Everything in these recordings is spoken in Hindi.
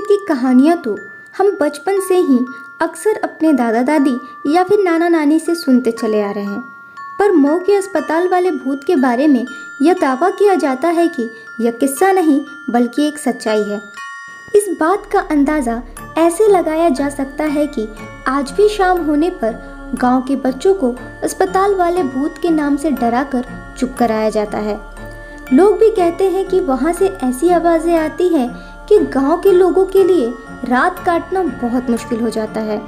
की कहानियाँ तो हम बचपन से ही अक्सर अपने दादा दादी या फिर नाना नानी से सुनते चले आ रहे हैं। पर मऊ के अस्पताल वाले भूत के बारे में यह दावा किया जाता है कि यह किस्सा नहीं बल्कि एक सच्चाई है। इस बात का अंदाज़ा ऐसे लगाया जा सकता है कि आज भी शाम होने पर गांव के बच्चों को अस्पताल वाले भूत के नाम से डराकर चुप कराया जाता है। लोग भी कहते हैं कि वहां से ऐसी आवाज़ें आती हैं कि गांव के लोगों के लिए रात काटना बहुत मुश्किल हो जाता है।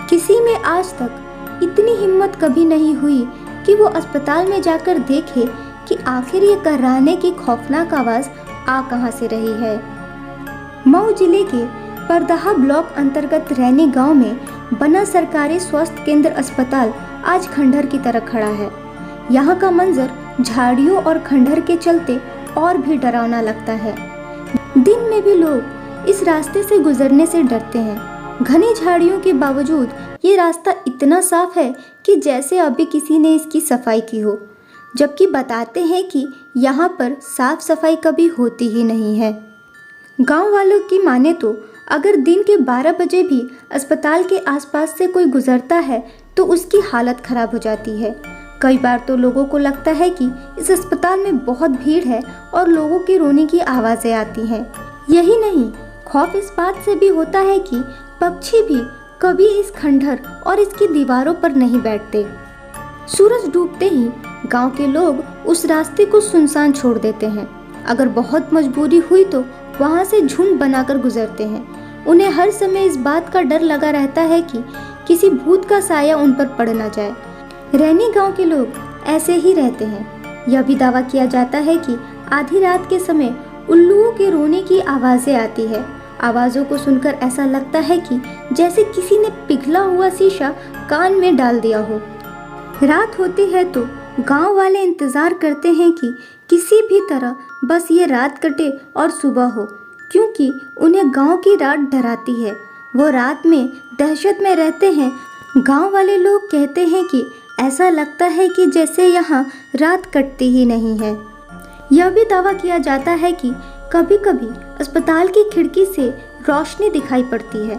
किसी में आज तक इतनी हिम्मत कभी नहीं हुई कि वो अस्पताल में जाकर देखे कि आखिर ये कर्राने की खौफनाक आवाज़ आ कहां से रही है। मऊ जिले के परदहा ब्लॉक अंतर्गत रैनी गांव में बना सरकारी स्वास्थ्य केंद्र अस्पताल आज खंडहर की तरह खड़ा है। यहाँ का मंजर झाड़ियों और खंडहर के चलते और भी डरावना लगता है। दिन में भी लोग इस रास्ते से गुजरने से डरते हैं। घनी झाड़ियों के बावजूद ये रास्ता इतना साफ है कि जैसे अभी किसी ने इसकी सफाई की हो, जबकि बताते हैं कि यहाँ पर साफ सफाई कभी होती ही नहीं है। गांव वालों की माने तो अगर दिन के 12 बजे भी अस्पताल के आसपास से कोई गुजरता है तो उसकी हालत खराब हो जाती है। कई बार तो लोगों को लगता है कि इस अस्पताल में बहुत भीड़ है और लोगों के रोने की आवाज़ें आती हैं। यही नहीं, खौफ इस बात से भी होता है कि पक्षी भी कभी इस खंडहर और इसकी दीवारों पर नहीं बैठते। सूरज डूबते ही गांव के लोग उस रास्ते को सुनसान छोड़ देते हैं। अगर बहुत मजबूरी हुई तो वहां से झुंड बनाकर गुजरते हैं। उन्हें हर समय इस बात का डर लगा रहता है कि किसी भूत का साया उन पर पड़ न जाए। रैनी गांव के लोग ऐसे ही रहते हैं। यह भी दावा किया जाता है कि आधी रात के समय उल्लुओं के रोने की आवाज़ें आती है। आवाज़ों को सुनकर ऐसा लगता है कि जैसे किसी ने पिघला हुआ शीशा कान में डाल दिया हो। रात होती है तो गांव वाले इंतज़ार करते हैं कि किसी भी तरह बस ये रात कटे और सुबह हो, क्योंकि उन्हें गांव की रात डराती है। वो रात में दहशत में रहते हैं। गांव वाले लोग कहते हैं कि ऐसा लगता है कि जैसे यहाँ रात कटती ही नहीं है। यह भी दावा किया जाता है कि कभी कभी अस्पताल की खिड़की से रोशनी दिखाई पड़ती है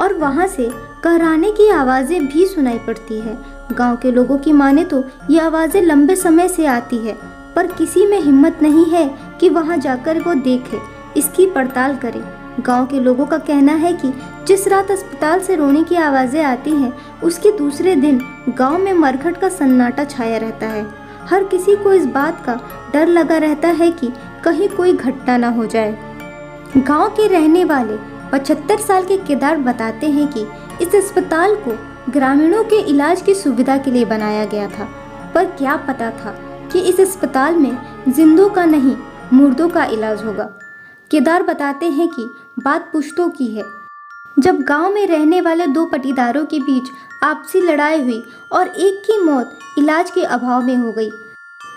और वहाँ से कर्राने की आवाज़ें भी सुनाई पड़ती है। गांव के लोगों की माने तो ये आवाज़ें लंबे समय से आती है, पर किसी में हिम्मत नहीं है कि वहाँ जाकर वो देखे, इसकी पड़ताल करे। गांव के लोगों का कहना है कि जिस रात अस्पताल से रोने की आवाज़ें आती हैं, उसके दूसरे दिन गांव में मरघट का सन्नाटा छाया रहता है। हर किसी को इस बात का डर लगा रहता है कि कहीं कोई घटना ना हो जाए। गांव के रहने वाले 75 साल के केदार बताते हैं कि इस अस्पताल को ग्रामीणों के इलाज की सुविधा के लिए बनाया गया था, पर क्या पता था कि इस अस्पताल में जिंदों का नहीं मुर्दों का इलाज होगा। केदार बताते हैं कि बात पुश्तों की है, जब गांव में रहने वाले दो पटीदारों के बीच आपसी लड़ाई हुई और एक की मौत इलाज के अभाव में हो गई।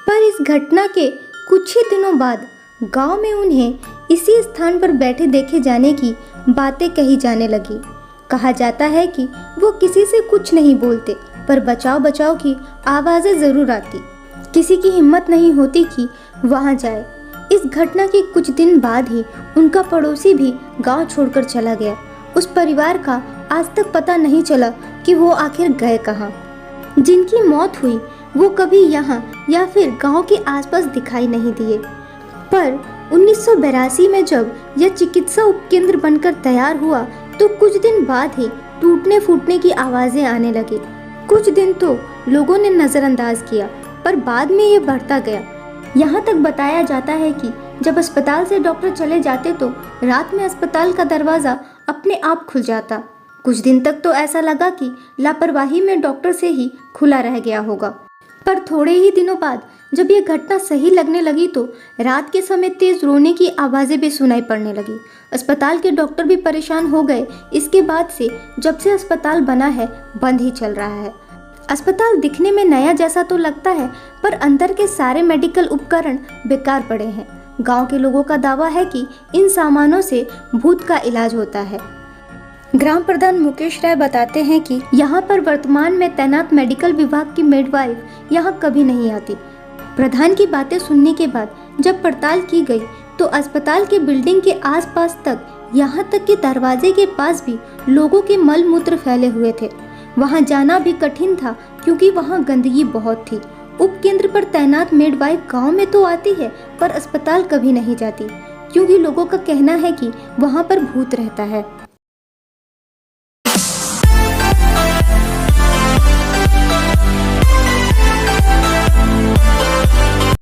पर इस घटना के कुछ ही दिनों बाद गांव में उन्हें इसी स्थान पर बैठे देखे जाने की बातें कही जाने लगी। कहा जाता है कि वो किसी से कुछ नहीं बोलते, पर बचाव बचाव की आवाज़ें ज़रूर आती। किसी की हिम्मत नहीं होती कि वहाँ जाए। इस घटना के कुछ दिन बाद ही उनका पड़ोसी भी गांव छोड़कर चला गया। उस परिवार का आज तक पता नहीं चला कि वो आखिर गए कहाँ। जिनकी मौत हुई वो कभी यहाँ या फिर गांव के आसपास दिखाई नहीं दिए। पर 1982 में जब यह चिकित्सा उपकेंद्र बनकर तैयार हुआ तो कुछ दिन बाद ही टूटने फूटने की आवाज़ें आने लगी। कुछ दिन तो लोगों ने नज़रअंदाज किया, पर बाद में ये बढ़ता गया। यहाँ तक बताया जाता है कि जब अस्पताल से डॉक्टर चले जाते तो रात में अस्पताल का दरवाज़ा अपने आप खुल जाता। कुछ दिन तक तो ऐसा लगा कि लापरवाही में डॉक्टर से ही खुला रह गया होगा। पर थोड़े ही दिनों बाद जब ये घटना सही लगने लगी तो रात के समय तेज रोने की आवाज़ें भी सुनाई पड़ने लगी। अस्पताल के डॉक्टर भी परेशान हो गए। इसके बाद से जब से अस्पताल बना है बंद ही चल रहा है। अस्पताल दिखने में नया जैसा तो लगता है, पर अंदर के सारे मेडिकल उपकरण बेकार पड़े हैं। गांव के लोगों का दावा है कि इन सामानों से भूत का इलाज होता है। ग्राम प्रधान मुकेश राय बताते हैं कि यहाँ पर वर्तमान में तैनात मेडिकल विभाग की मिडवाइफ यहाँ कभी नहीं आती। प्रधान की बातें सुनने के बाद जब पड़ताल की गई तो अस्पताल के बिल्डिंग के आसपास तक यहाँ तक कि दरवाजे के पास भी लोगों के मल मूत्र फैले हुए थे। वहाँ जाना भी कठिन था क्योंकि वहाँ गंदगी बहुत थी। उपकेंद्र पर तैनात मिडवाइफ गांव में तो आती है पर अस्पताल कभी नहीं जाती, क्योंकि लोगों का कहना है कि वहाँ पर भूत रहता है।